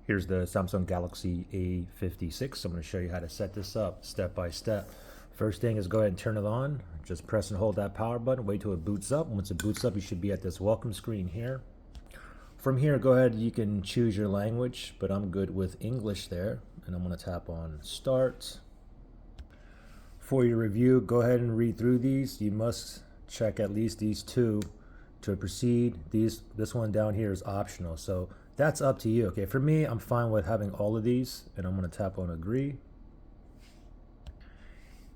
Here's the Samsung Galaxy A56. I'm going to show you how to set this up step by step. First thing is go ahead and turn it on. Just press and hold that power button. Wait till it boots up. Once it boots up, you should be at this welcome screen here. From here, go ahead. You can choose your language, but I'm good with English there. And I'm going to tap on Start. For your review, go ahead and read through these. You must check at least these two to proceed. This one down here is optional, so that's up to you. Okay, for me, I'm fine with having all of these, and I'm going to tap on Agree.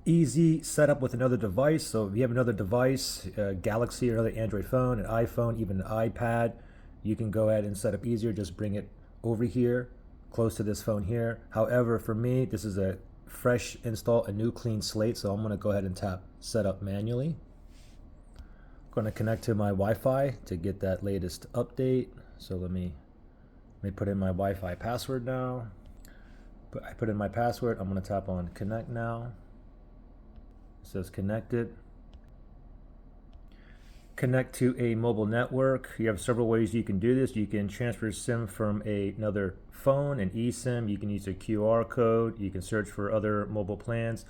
Easy setup with another device. So if you have another device, Galaxy or another Android phone, an iPhone, even an iPad, you can go ahead and set up easier. Just bring it over here, close to this phone here. However, for me, this is a fresh install, a new clean slate, so I'm going to go ahead and tap Setup manually. I'm going to connect to my Wi-Fi to get that latest update. So let me put in my Wi-Fi password now. I put in my password. I'm going to tap on Connect now. It says connected. Connect to a mobile network. You have several ways you can do this. You can transfer SIM from another phone, an eSIM. You can use a QR code. You can search for other mobile plans.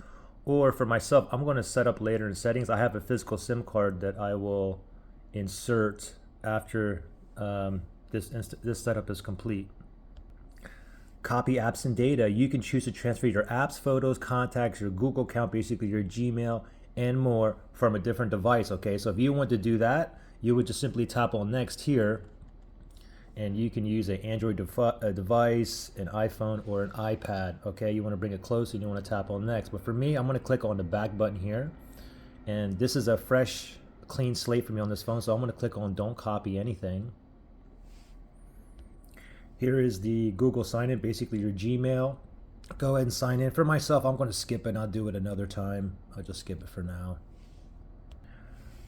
Or for myself, I'm going to set up later in settings. I have a physical SIM card that I will insert after this setup is complete. Copy apps and data. You can choose to transfer your apps, photos, contacts, your Google account, basically your Gmail, and more from a different device. Okay, so if you want to do that, you would just simply tap on Next here, and you can use an Android device, an iPhone, or an iPad. Okay, you want to bring it close and you want to tap on Next. But for me, I'm going to click on the back button here, and this is a fresh, clean slate for me on this phone, so I'm going to click on Don't Copy Anything. Here is the Google sign-in, basically your Gmail. Go ahead and sign in. For myself, I'm going to skip it and I'll do it another time. I'll just skip it for now.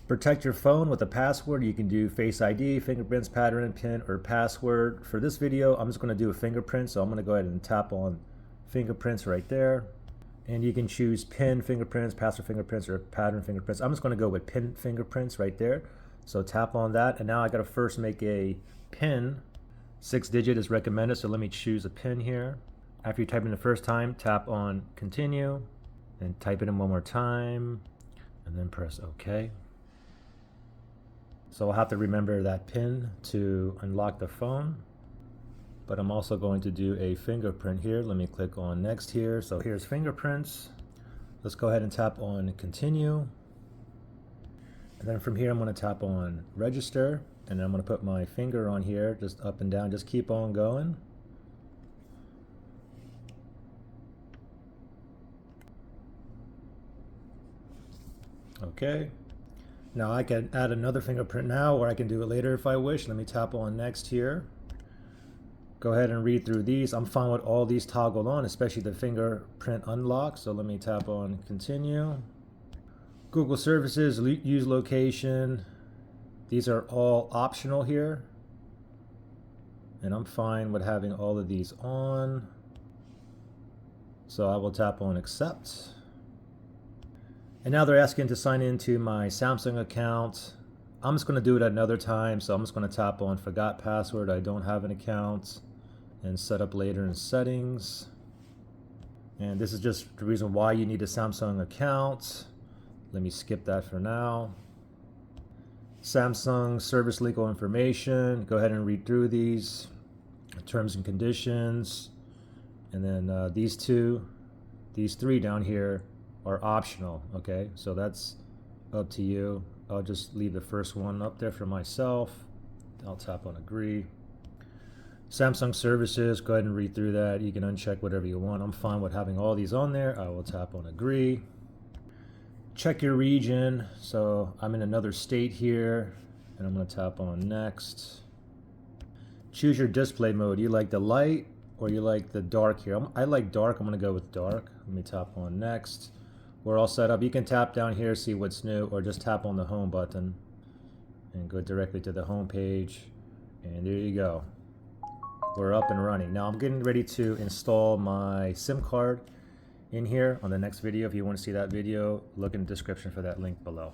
Protect your phone with a password. You can do Face ID, fingerprints, pattern, PIN, or password. For this video, I'm just going to do a fingerprint, so I'm going to go ahead and tap on fingerprints right there. And you can choose PIN fingerprints, password fingerprints, or pattern fingerprints. I'm just going to go with PIN fingerprints right there. So tap on that, and now I got to first make a PIN. 6-digit is recommended, so let me choose a PIN here. After you type in the first time, tap on Continue, and type it in one more time, and then press OK. So I'll have to remember that PIN to unlock the phone, but I'm also going to do a fingerprint here. Let me click on Next here. So here's fingerprints. Let's go ahead and tap on Continue. And then from here, I'm going to tap on Register, and then I'm going to put my finger on here, just up and down, just keep on going. Okay, now I can add another fingerprint now, or I can do it later if I wish. Let me tap on Next here. Go ahead and read through these. I'm fine with all these toggled on, especially the fingerprint unlock. So let me tap on Continue. Google services, use location. These are all optional here, and I'm fine with having all of these on. So I will tap on Accept. And now they're asking to sign into my Samsung account. I'm just going to do it another time, so I'm just going to tap on Forgot Password. I don't have an account, and Set up later in settings. And this is just the reason why you need a Samsung account. Let me skip that for now. Samsung service legal information. Go ahead and read through these terms and conditions. And then these three down here are optional. Okay, so that's up to you. I'll just leave the first one up there for myself. I'll tap on Agree. Samsung services, go ahead and read through that. You can uncheck whatever you want. I'm fine with having all these on there. I will tap on Agree. Check your region. So I'm in another state here, and I'm going to tap on Next. Choose your display mode. You like the light or you like the dark here? I like dark. I'm going to go with dark. Let me tap on Next. We're all set up. You can tap down here, see what's new, or just tap on the home button and go directly to the home page. And there you go. We're up and running. Now I'm getting ready to install my SIM card in here on the next video. If you want to see that video, look in the description for that link below.